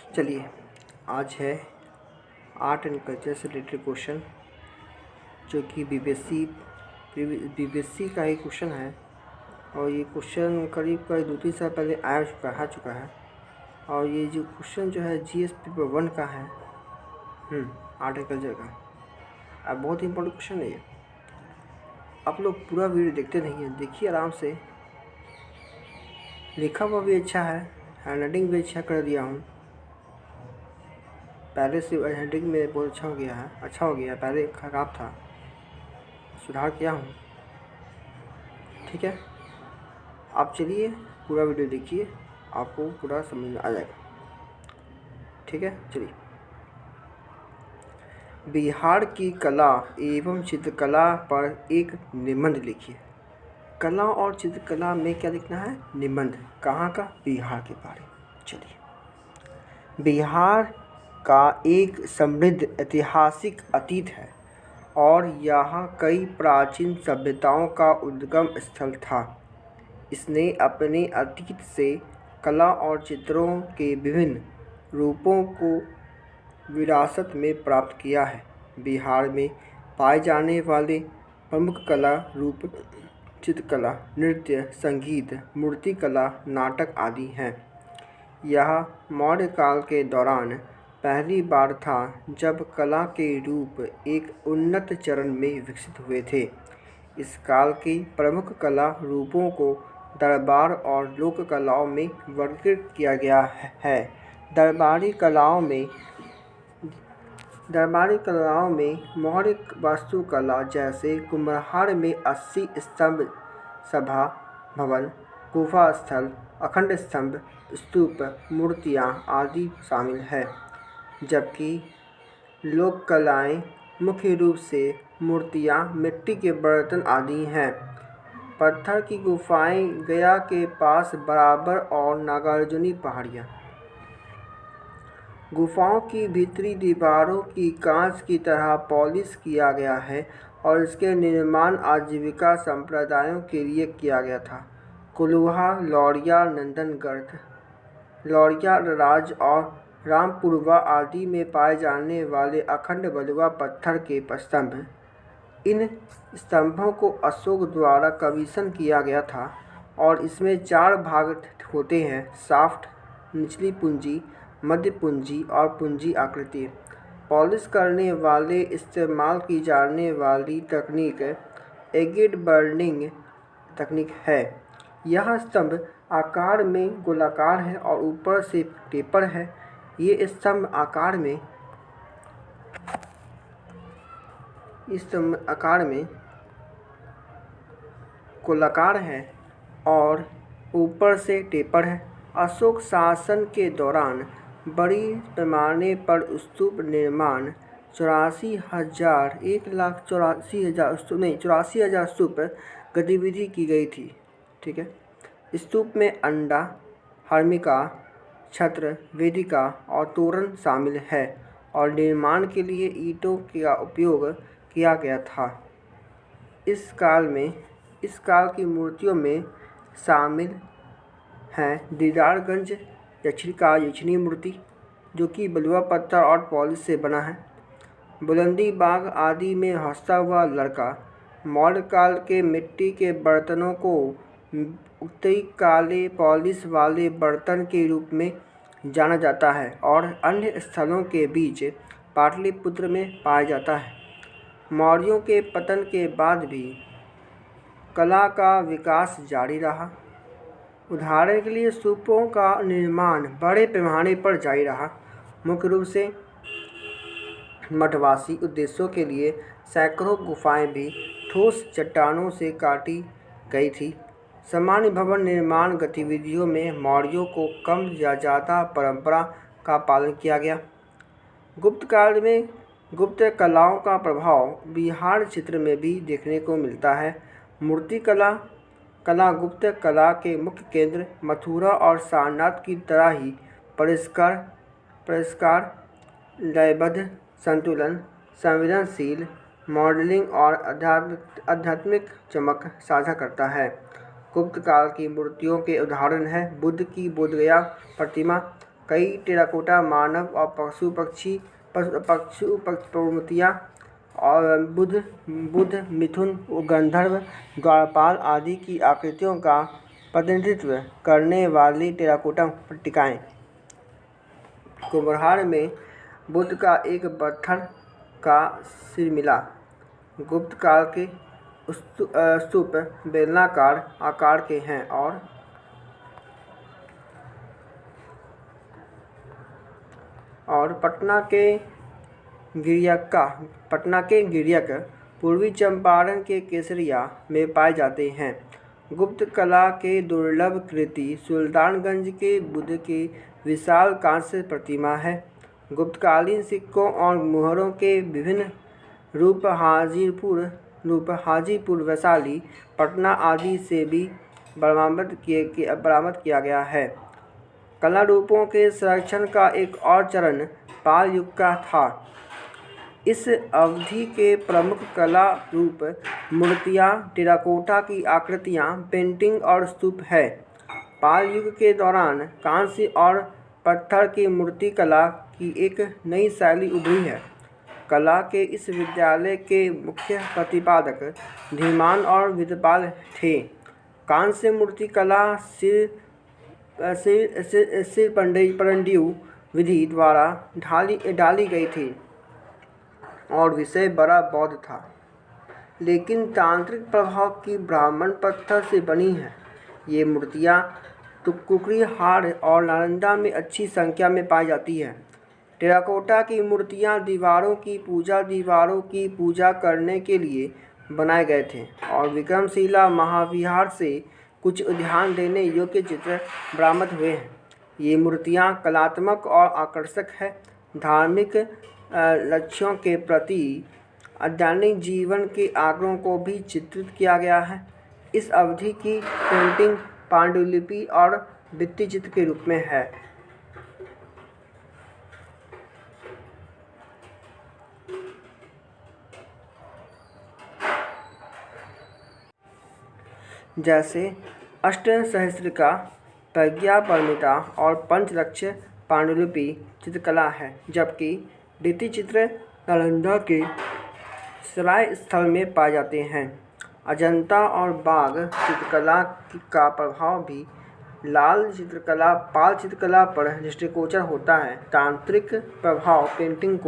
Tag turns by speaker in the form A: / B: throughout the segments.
A: चलिए, आज है आर्ट एंड कल्चर से रिलेटेड क्वेश्चन, जो कि बीबीएससी का ही क्वेश्चन है। और ये क्वेश्चन करीब 2-3 साल पहले आ चुका है। और ये जो क्वेश्चन जो है जीएस पेपर 1 का है, आर्ट एंड कल्चर का। अब बहुत इंपॉर्टेंट क्वेश्चन है ये। आप लोग पूरा वीडियो देखते नहीं हैं, देखिए आराम से। लिखा हुआ भी अच्छा है, हैंडराइटिंग भी अच्छा कर दिया हूँ। पहले से हैंडराइटिंग में बहुत अच्छा हो गया है, पहले खराब था, सुधार किया हूँ। ठीक है, आप चलिए पूरा वीडियो देखिए, आपको पूरा समझ में आ जाएगा। ठीक है, चलिए। बिहार की कला एवं चित्रकला पर एक निबंध लिखिए। कला और चित्रकला में क्या लिखना है? निबंध। कहाँ का? बिहार के बारे में। चलिए। बिहार का एक समृद्ध ऐतिहासिक अतीत है और यहाँ कई प्राचीन सभ्यताओं का उद्गम स्थल था। इसने अपने अतीत से कला और चित्रों के विभिन्न रूपों को विरासत में प्राप्त किया है। बिहार में पाए जाने वाले प्रमुख कला रूप चित्रकला, नृत्य, संगीत, मूर्तिकला, नाटक आदि हैं। यह मौर्य काल के दौरान पहली बार था जब कला के रूप एक उन्नत चरण में विकसित हुए थे। इस काल के प्रमुख कला रूपों को दरबार और लोक कलाओं में वर्गीकृत किया गया है। दरबारी कलाओं में मौर्य वास्तुकला जैसे कुम्हार में 80 स्तंभ, सभा भवन, गुफा स्थल, अखंड स्तंभ, स्तूप, मूर्तियाँ आदि शामिल है। जबकि लोक कलाएँ मुख्य रूप से मूर्तियाँ, मिट्टी के बर्तन आदि हैं। पत्थर की गुफाएं गया के पास बराबर और नागार्जुनी पहाड़ियाँ। गुफाओं की भीतरी दीवारों की कांच की तरह पॉलिश किया गया है और इसके निर्माण आजीविका संप्रदायों के लिए किया गया था। कुलुहा, लौरिया, नंदनगढ़, लौरिया राज और रामपुरवा आदि में पाए जाने वाले अखंड बलुआ पत्थर के स्तंभ। इन स्तंभों को अशोक द्वारा कमीशन किया गया था और इसमें 4 भाग होते हैं: शाफ्ट, निचली पूंजी, मध्य पूंजी और पूंजी आकृति। पॉलिश करने वाले इस्तेमाल की जाने वाली तकनीक एगिड बर्निंग तकनीक है। यह स्तंभ आकार में गोलाकार है और ऊपर से टेपर है। ये स्तंभ आकार में गोलाकार है और ऊपर से टेपर है। अशोक शासन के दौरान बड़ी पैमाने पर स्तूप निर्माण 84,000 स्तूप गतिविधि की गई थी। ठीक है। स्तूप में अंडा, हर्मिका, छत्र, वेदिका और तोरण शामिल है और निर्माण के लिए ईंटों का उपयोग किया गया था। इस काल की मूर्तियों में शामिल हैं दीदारगंज यक्षिणी मूर्ति, जो कि बलुआ पत्थर और पॉलिश से बना है। बुलंदी बाग आदि में हंसता हुआ लड़का। मौर्य काल के मिट्टी के बर्तनों को उत्तरी काले पॉलिश वाले बर्तन के रूप में जाना जाता है और अन्य स्थलों के बीच पाटलिपुत्र में पाया जाता है। मौर्यों के पतन के बाद भी कला का विकास जारी रहा। उदाहरण के लिए स्तूपों का निर्माण बड़े पैमाने पर जारी रहा, मुख्य रूप से मठवासी उद्देश्यों के लिए। सैकड़ों गुफाएं भी ठोस चट्टानों से काटी गई थी। सामान्य भवन निर्माण गतिविधियों में मौर्यों को कम या ज़्यादा परंपरा का पालन किया गया। गुप्त काल में गुप्त कलाओं का प्रभाव बिहार क्षेत्र में भी देखने को मिलता है। मूर्ति कला गुप्त कला के मुख्य केंद्र मथुरा और सारनाथ की तरह ही परिष्कार, लयबद्ध, संतुलन, संवेदनशील, मॉडलिंग और आध्यात्मिक चमक साझा करता है। गुप्त काल की मूर्तियों के उदाहरण हैं बुद्ध की बोधगया प्रतिमा, कई टेराकोटा मानव और पशु मूर्तियाँ और बुद्ध, मिथुन, गंधर्व, द्वारपाल आदि की आकृतियों का प्रतिनिधित्व करने वाली टेराकोटा पट्टिकाएँ। कुम्भलहार में बुद्ध का एक पत्थर का सिर मिला। गुप्त काल के स्तूप बेलनाकार आकार के हैं और पटना के गिरियक पूर्वी चंपारण के केसरिया में पाए जाते हैं। गुप्त कला के दुर्लभ कृति सुल्तानगंज के बुद्ध की विशाल कांस्य प्रतिमा है। गुप्तकालीन सिक्कों और मुहरों के विभिन्न रूप हाजीपुर, वैशाली, पटना आदि से भी बरामद किया गया है। कला रूपों के संरक्षण का एक और चरण पाल युग का था। इस अवधि के प्रमुख कला रूप मूर्तियाँ, टेराकोटा की आकृतियाँ, पेंटिंग और स्तूप है। पाल युग के दौरान कांस्य और पत्थर की मूर्ति कला की एक नई शैली उभरी है। कला के इस विद्यालय के मुख्य प्रतिपादक धीमान और विद्यापाल थे। कांस्य मूर्ति कला सिर परंडियु विधि द्वारा ढाली गई थी और विषय बड़ा बौद्ध था, लेकिन तांत्रिक प्रभाव की ब्राह्मण पत्थर से बनी है। ये मूर्तियाँ कुकरीहार और नालंदा में अच्छी संख्या में पाई जाती हैं। टेराकोटा की मूर्तियाँ दीवारों की पूजा करने के लिए बनाए गए थे और विक्रमशिला महाविहार से कुछ ध्यान देने योग्य चित्र बरामद हुए हैं। ये मूर्तियाँ कलात्मक और आकर्षक है। धार्मिक लक्ष्यों के प्रति दैनिक जीवन के आंकड़ों को भी चित्रित किया गया है। इस अवधि की पेंटिंग पांडुलिपि और भित्ति चित्र के रूप में है। जैसे अष्टसहस्रिका, प्रज्ञापारमिता और पंचलक्ष्य पांडुलिपि चित्रकला है, जबकि भित्ति चित्र नालंदा के सराय स्थल में पाए जाते हैं। अजंता और बाघ चित्रकला का प्रभाव भी पाल चित्रकला पर दृष्टिगोचर होता है। तांत्रिक प्रभाव पेंटिंग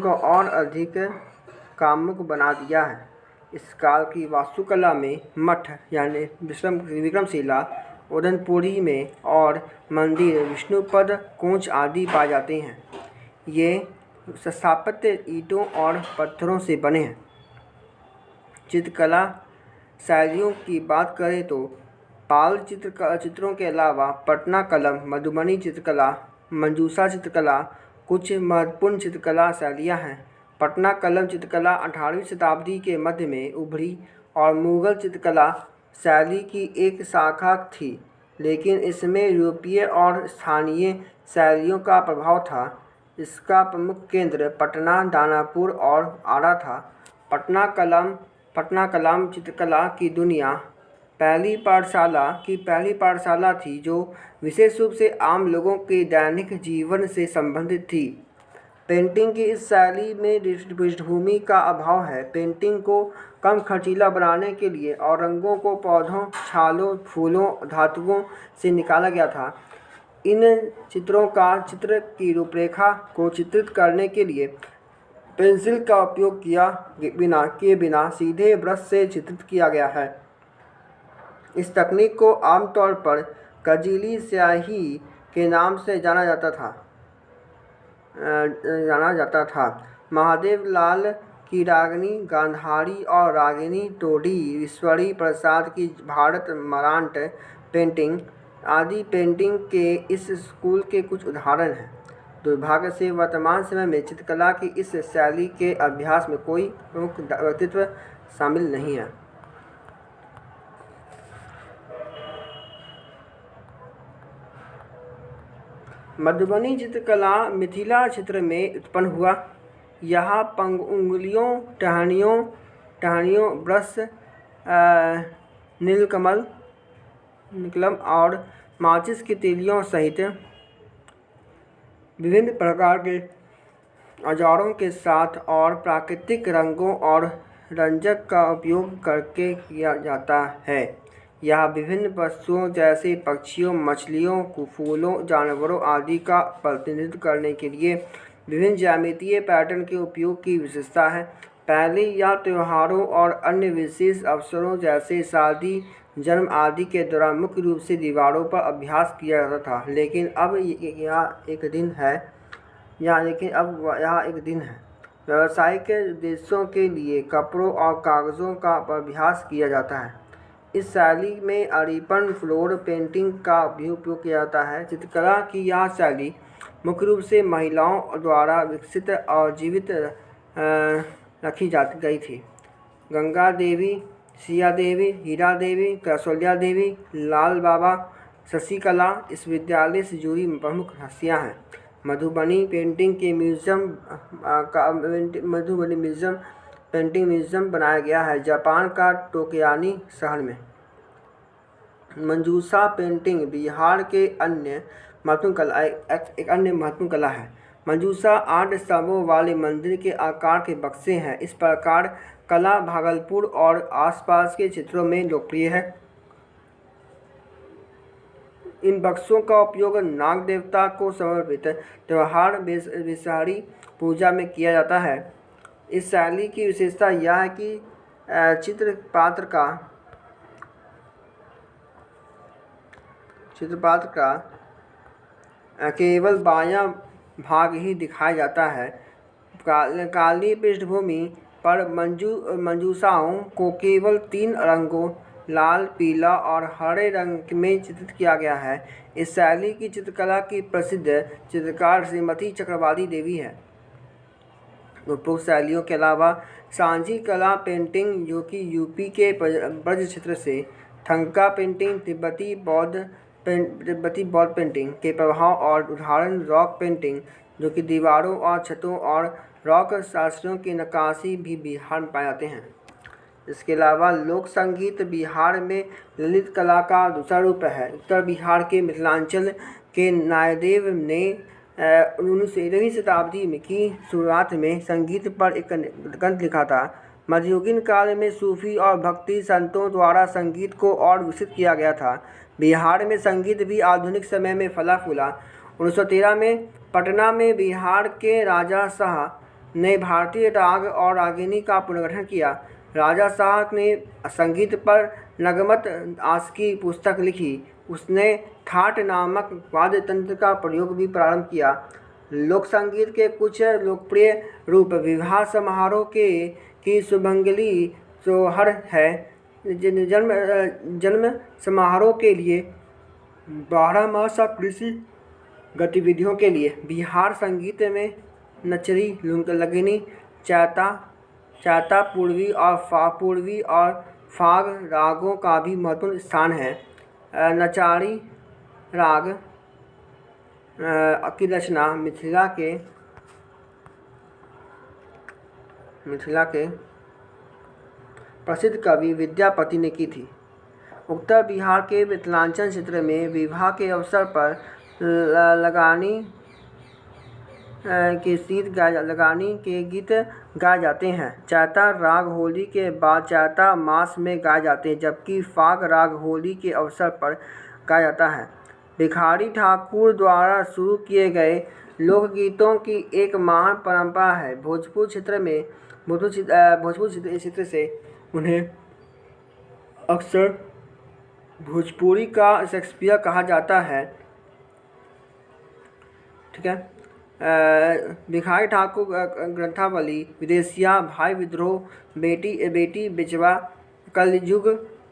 A: को और अधिक कामुक बना दिया है। इस काल की वास्तुकला में मठ यानी विक्रमशिला, उदयपुरी में और मंदिर, विष्णुपद, कोंच आदि पाए जाते हैं। ये स्थापत्य ईंटों और पत्थरों से बने हैं। चित्रकला शैलियों की बात करें तो पाल चित्रों के अलावा पटना कलम, मधुबनी चित्रकला, मंजूषा चित्रकला कुछ महत्वपूर्ण चित्रकला शैलियाँ हैं। पटना कलम चित्रकला 18वीं शताब्दी के मध्य में उभरी और मुगल चित्रकला शैली की एक शाखा थी, लेकिन इसमें यूरोपीय और स्थानीय शैलियों का प्रभाव था। इसका प्रमुख केंद्र पटना, दानापुर और आरा था। पटना कलम चित्रकला की दुनिया पहली पाठशाला थी जो विशेष रूप से आम लोगों के दैनिक जीवन से संबंधित थी। पेंटिंग की इस शैली में पृष्ठभूमि का अभाव है। पेंटिंग को कम खर्चीला बनाने के लिए और रंगों को पौधों, छालों, फूलों, धातुओं से निकाला गया था। इन चित्र की रूपरेखा को चित्रित करने के लिए पेंसिल का उपयोग किए बिना सीधे ब्रश से चित्रित किया गया है। इस तकनीक को आमतौर पर कजीली स्याही के नाम से जाना जाता था। महादेव लाल की रागिनी गांधारी और रागिनी टोडी, ईश्वरी प्रसाद की भारत मरांट पेंटिंग आदि पेंटिंग के इस स्कूल के कुछ उदाहरण हैं। दुर्भाग्य से वर्तमान समय में चित्रकला की इस शैली के अभ्यास में कोई प्रमुख व्यक्तित्व शामिल नहीं है। मधुबनी चित्रकला मिथिला क्षेत्र में उत्पन्न हुआ। यहाँ पंगुलियों, टहनियों, ब्रश, नीलकमल निकलम और माचिस की तीलियों सहित विभिन्न प्रकार के औजारों के साथ और प्राकृतिक रंगों और रंजक का उपयोग करके किया जाता है। यह विभिन्न वस्तुओं जैसे पक्षियों, मछलियों, फूलों, जानवरों आदि का प्रतिनिधित्व करने के लिए विभिन्न ज्यामितीय पैटर्न के उपयोग की विशेषता है। पहले यह त्योहारों और अन्य विशेष अवसरों जैसे शादी, जन्म आदि के दौरान मुख्य रूप से दीवारों पर अभ्यास किया जाता था, लेकिन अब यह एक दिन है व्यावसायिक उद्देश्यों के लिए कपड़ों और कागज़ों का अभ्यास किया जाता है। इस शैली में अरिपन फ्लोर पेंटिंग का भी उपयोग किया जाता है। चित्रकला की यह शैली मुख्य रूप से महिलाओं द्वारा विकसित और जीवित रखी गई थी। गंगा देवी, सिया देवी, हीरा देवी, कौशल्या देवी, लाल बाबा, शशिकला इस विद्यालय से जुड़ी प्रमुख हस्तियाँ हैं। मधुबनी पेंटिंग म्यूजियम बनाया गया है जापान का टोक्योनी शहर में। मंजूषा पेंटिंग बिहार के एक अन्य महत्वपूर्ण कला है। मंजूषा 8 स्तंभों वाले मंदिर के आकार के बक्से हैं। इस प्रकार कला भागलपुर और आसपास के क्षेत्रों में लोकप्रिय है। इन बक्सों का उपयोग नाग देवता को समर्पित त्योहार विषहरी पूजा में किया जाता है। इस शैली की विशेषता यह है कि चित्रपात्र का केवल बायां भाग ही दिखाया जाता है। काली पृष्ठभूमि पर मंजूषाओं को केवल 3 रंगों लाल, पीला और हरे रंग में चित्रित किया गया है। इस शैली की चित्रकला की प्रसिद्ध चित्रकार श्रीमती चक्रवाती देवी है। उपरोक्त शैलियों के अलावा सांझी कला पेंटिंग, जो कि यूपी के ब्रज क्षेत्र से, ठंका पेंटिंग, तिब्बती बौद्ध पेंटिंग के प्रभाव और उदाहरण रॉक पेंटिंग, जो कि दीवारों और छतों और रॉक शास्त्रियों की नक्काशी भी बिहार में पाए जाते हैं। इसके अलावा लोक संगीत बिहार में ललित कला का दूसरा रूप है। उत्तर बिहार के मिथिलांचल के नायदेव ने 19वीं शताब्दी की शुरुआत में संगीत पर एक ग्रंथ लिखा था। मध्ययुगीन काल में सूफी और भक्ति संतों द्वारा संगीत को और विकसित किया गया था। बिहार में संगीत भी आधुनिक समय में फला फूला। 1913 में पटना में बिहार के राजा शाह ने भारतीय राग और रागिनी का पुनर्गठन किया। राजा शाह ने संगीत पर नगमत आस्की पुस्तक लिखी। उसने ठाट नामक वाद्य तंत्र का प्रयोग भी प्रारंभ किया। लोक संगीत के कुछ लोकप्रिय रूप विवाह समारोह की सुमंगली सोहर है। जन्म समारोह के लिए 12 मासा कृषि गतिविधियों के लिए बिहार संगीत में नचरी, लगनी, चाता, पूर्वी और फाग रागों का भी महत्वपूर्ण स्थान है। नचारी राग की रचना मिथिला के प्रसिद्ध कवि विद्यापति ने की थी। उत्तर बिहार के मिथिलांचल क्षेत्र में विवाह के अवसर पर लगानी के गीत गाए जाते हैं। चाता राग होली के बाद चाता मास में गाए जाते हैं, जबकि फाग राग होली के अवसर पर गाया जाता है। भिखारी ठाकुर द्वारा शुरू किए गए लोकगीतों की एक महान परंपरा है। भोजपुर क्षेत्र से उन्हें अक्सर भोजपुरी का शेक्सपियर कहा जाता है। ठीक है। भिखारी ठाकुर ग्रंथावली, विदेशिया, भाई विद्रोह, बेटी बेचवा, कलयुग,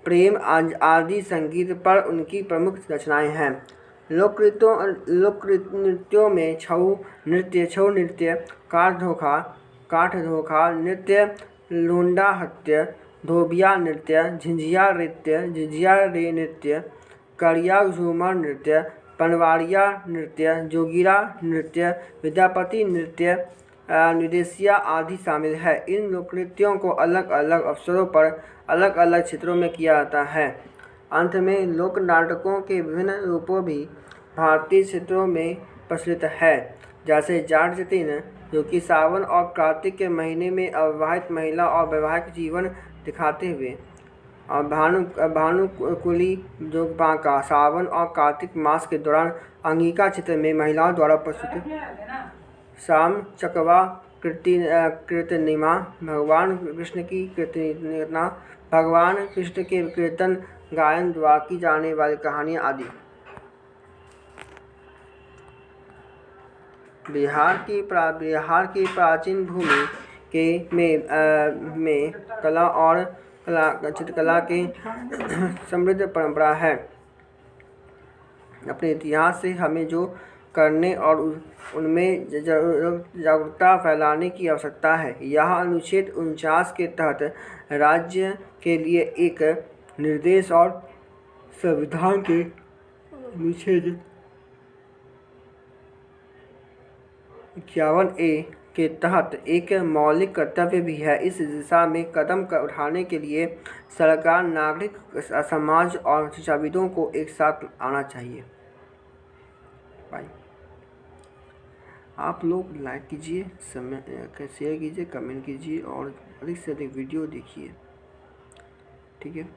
A: प्रेम आदि संगीत पर उनकी प्रमुख रचनाएं हैं। लोक नृत्यों में छऊ नृत्य, काठ धोखा नृत्य, लुंडा हत्या, धोबिया नृत्य, झिंझिया रे नृत्य, करिया झूमर नृत्य, पनवाड़िया नृत्य, जोगिरा नृत्य, विद्यापति नृत्य, निर्देशिया आदि शामिल है। इन लोकनृत्यों को अलग अलग अवसरों पर अलग अलग क्षेत्रों में किया जाता है। अंत में लोक नाटकों के विभिन्न रूपों भी भारतीय क्षेत्रों में प्रचलित है, जैसे जाट जतीन, जो कि सावन और कार्तिक के महीने में अविवाहित महिला और वैवाहिक जीवन दिखाते हुए, और भानुकुली, जो बांका सावन और कार्तिक मास के दौरान अंगिका चित्र में महिलाओं द्वारा प्रस्तुत शाम चकवा कीर्तनिमा, भगवान कृष्ण की कीर्तनिमा, भगवान कृष्ण के कीर्तन गायन द्वारा की जाने वाली कहानियाँ आदि। बिहार की प्राचीन भूमि में कला और चित्रकला की समृद्ध परंपरा है। अपने इतिहास से हमें जो करने और उनमें जागरूकता फैलाने की आवश्यकता है। यह अनुच्छेद 49 के तहत राज्य के लिए एक निर्देश और संविधान के अनुच्छेद 51A के तहत एक मौलिक कर्तव्य भी है। इस दिशा में कदम उठाने के लिए सरकार, नागरिक समाज और शिक्षाविदों को एक साथ आना चाहिए। बाय। आप लोग लाइक कीजिए, शेयर कीजिए, कमेंट कीजिए और अधिक से अधिक वीडियो देखिए। ठीक है।